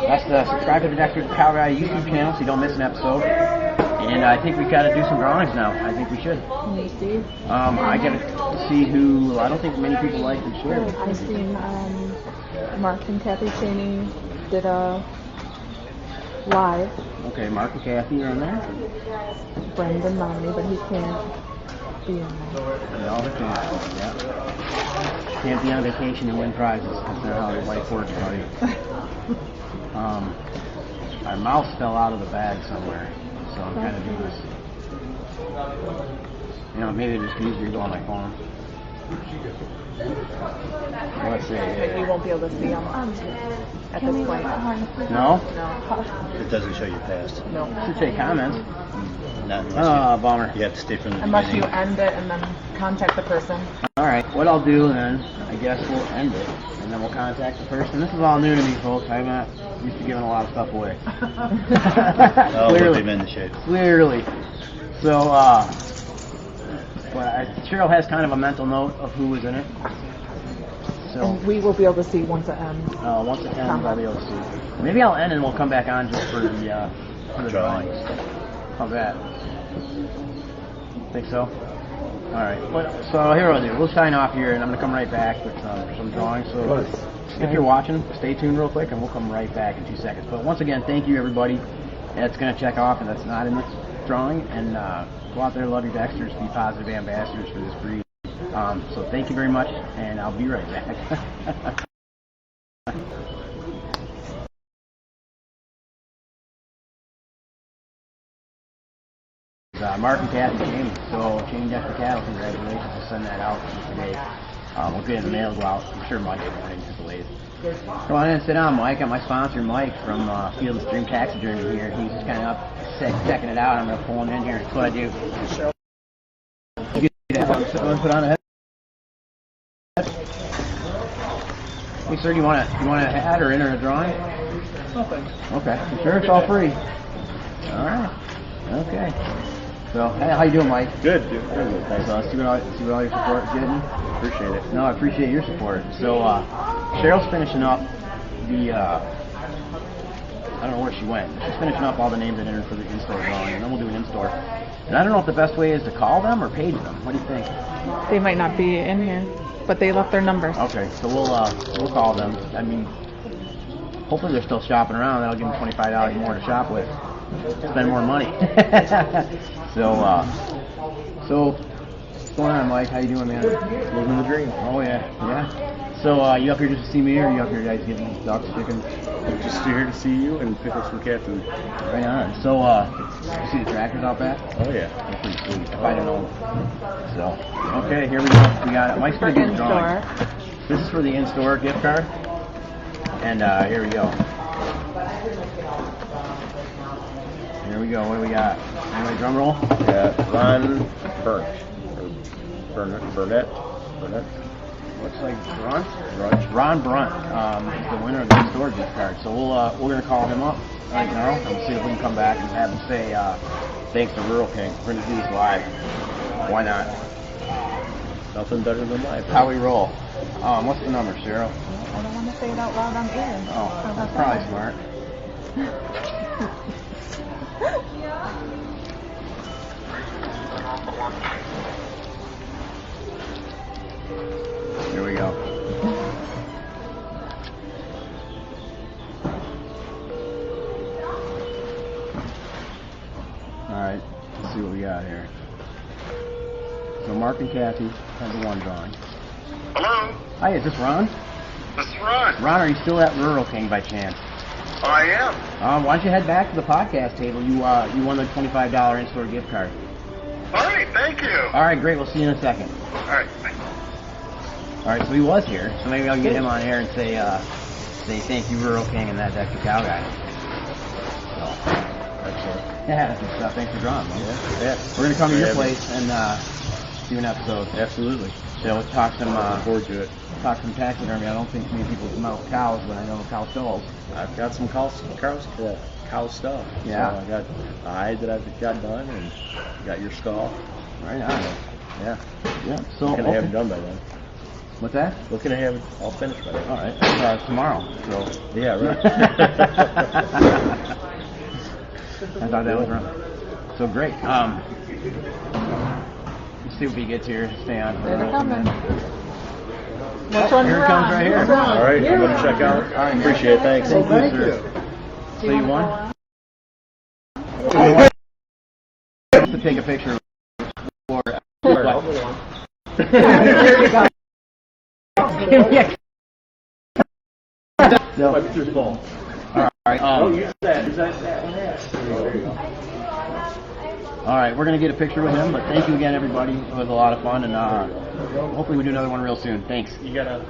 [SPEAKER 1] that's the subscribe to the Dexter Cow Guy YouTube channel so you don't miss an episode. And I think we've got to do some drawings now. I think we should. I get to see who I don't think many people like and share.
[SPEAKER 5] I've seen Mark and Kathy Cheney did a live.
[SPEAKER 1] Okay, Mark and Kathy are on there.
[SPEAKER 5] Brendan Mommy, but he can't be on there.
[SPEAKER 1] No, they can't. Yeah. Can't be on vacation and win prizes. That's not how life works, buddy. My mouse fell out of the bag somewhere, so I'm kind of doing this. You know, maybe it's easier to go on my phone. Let's see.
[SPEAKER 5] But you won't be able to see them at this point.
[SPEAKER 1] No?
[SPEAKER 5] No.
[SPEAKER 3] It doesn't show you past.
[SPEAKER 5] No.
[SPEAKER 1] Should say comments.
[SPEAKER 3] Not unless
[SPEAKER 1] Bummer.
[SPEAKER 3] you have to stay from the
[SPEAKER 5] Unless you
[SPEAKER 3] beginning.
[SPEAKER 5] end it and then contact the person.
[SPEAKER 1] Alright, what I'll do then, I guess we'll end it, and then we'll contact the person. This is all new to me, folks. I'm not used to giving a lot of stuff away.
[SPEAKER 3] Oh, we'll be in the shape.
[SPEAKER 1] Clearly. So, Cheryl has kind of a mental note of who was in it. So,
[SPEAKER 5] And we will be able to see once it ends.
[SPEAKER 1] once it ends, I'll be able to see. Maybe I'll end and we'll come back on just for the drawings. How's that? Think so? Alright. So here we'll do. We'll sign off here and I'm going to come right back with some drawings. So if you're watching, stay tuned real quick and we'll come right back in 2 seconds. But once again, thank you everybody that's going to check off and that's not in this drawing. And go out there, love your Dexters, be positive ambassadors for this breed. So thank you very much and I'll be right back. Mark and Kathy Cheney. So, Cheney Dexter Cattle, congratulations. We'll send that out today. We'll get it in the mail, go out, I'm sure Monday morning, just delayed. Come on in and sit down, Mike. I got my sponsor, Mike, from Field and Stream Taxidermy here. He's just kind of up, checking it out. I'm going to pull him in here. That's what I do. You get that one put on the head. Hey, sir, do you want a hat or enter a drawing?
[SPEAKER 3] Nothing.
[SPEAKER 1] Okay. You sure it's all free? All right. Okay. So, hey, how you doing, Mike?
[SPEAKER 3] Good, dude.
[SPEAKER 1] Thanks. See what all your support is getting.
[SPEAKER 3] Appreciate it.
[SPEAKER 1] No, I appreciate your support. So, Cheryl's finishing up the, I don't know where she went. She's finishing up all the names that entered for the in-store drawing, and then we'll do an in-store. And I don't know if the best way is to call them or page them. What do you think?
[SPEAKER 5] They might not be in here, but they left their numbers.
[SPEAKER 1] Okay, so we'll call them. I mean, hopefully they're still shopping around. That'll give them $25 more to shop with. Spend more money. So what's going on, Mike? How you doing, man?
[SPEAKER 3] Living the dream.
[SPEAKER 1] Oh yeah. So you up here just to see me, or you up here guys getting ducks, chickens?
[SPEAKER 3] I'm just here to see you and pick up some cat food.
[SPEAKER 1] Right on. So you see the tractors out back?
[SPEAKER 3] Oh yeah.
[SPEAKER 1] They're pretty sweet. If I didn't know. So okay, here we go. We got it. Mike's gonna do the drawing. This is for the in-store gift card, and here we go. Here we go. What do we got? Anyway, drum roll.
[SPEAKER 3] Yeah, Ron Burnett.
[SPEAKER 1] Looks like Brunt. Ron Brunt, the winner of the store gift card. So we're gonna call him up right now and see if we can come back and have him say thanks to Rural King. We're gonna do this live. Why not?
[SPEAKER 3] Nothing better than life.
[SPEAKER 1] How we roll. What's the number, Cheryl?
[SPEAKER 5] I don't want to say it out loud on air.
[SPEAKER 1] Oh, that's probably smart. Here we go. Alright, let's see what we got here. So Mark and Kathy have the one drawing.
[SPEAKER 6] Hello,
[SPEAKER 1] Hi, is this Ron?
[SPEAKER 6] this is Ron.
[SPEAKER 1] Ron, are you still at Rural King by chance?
[SPEAKER 6] I am.
[SPEAKER 1] Why don't you head back to the podcast table? You won the $25 in-store gift card.
[SPEAKER 6] All right, thank you.
[SPEAKER 1] All right, great. We'll see you in a second.
[SPEAKER 6] All right, thanks.
[SPEAKER 1] All right, so he was here, so maybe I'll get him on air and say thank you, Rural King, and that Dexter Cow Guy. So,
[SPEAKER 3] Excellent.
[SPEAKER 1] yeah, that's good stuff. Thanks for drawing, man.
[SPEAKER 3] Yeah.
[SPEAKER 1] We're gonna come to your
[SPEAKER 3] Yeah,
[SPEAKER 1] place and do an episode.
[SPEAKER 3] Absolutely.
[SPEAKER 1] So we'll talk some
[SPEAKER 3] Looking forward to it.
[SPEAKER 1] taxidermy. I don't think many people mouth cows, but I know cow skulls.
[SPEAKER 3] I've got some cow stuff.
[SPEAKER 1] Yeah.
[SPEAKER 3] So I got a hide that I've got done, and got your skull.
[SPEAKER 1] Right on.
[SPEAKER 3] Yeah.
[SPEAKER 1] Yeah. So
[SPEAKER 3] We're gonna have it done by then.
[SPEAKER 1] What's that?
[SPEAKER 3] We're gonna have it all finished by then.
[SPEAKER 1] All right. Tomorrow. So.
[SPEAKER 3] Yeah, right.
[SPEAKER 1] I thought that was wrong. So great. Let's see if he gets here. Stay on.
[SPEAKER 5] They're coming. Which one's
[SPEAKER 1] Here it comes right here.
[SPEAKER 3] All right, I'm gonna check out.
[SPEAKER 1] All right.
[SPEAKER 3] Appreciate it. Thanks.
[SPEAKER 1] Thank you, sir. So you won? To take a picture for.
[SPEAKER 3] I'll go on.
[SPEAKER 1] There you go. Yeah. No.
[SPEAKER 3] My picture's full.
[SPEAKER 1] All right.
[SPEAKER 3] Use that one. There you go.
[SPEAKER 1] All right, we're gonna get a picture with him. But thank you again, everybody. It was a lot of fun, and hopefully we do another one real soon. Thanks.
[SPEAKER 3] You gotta.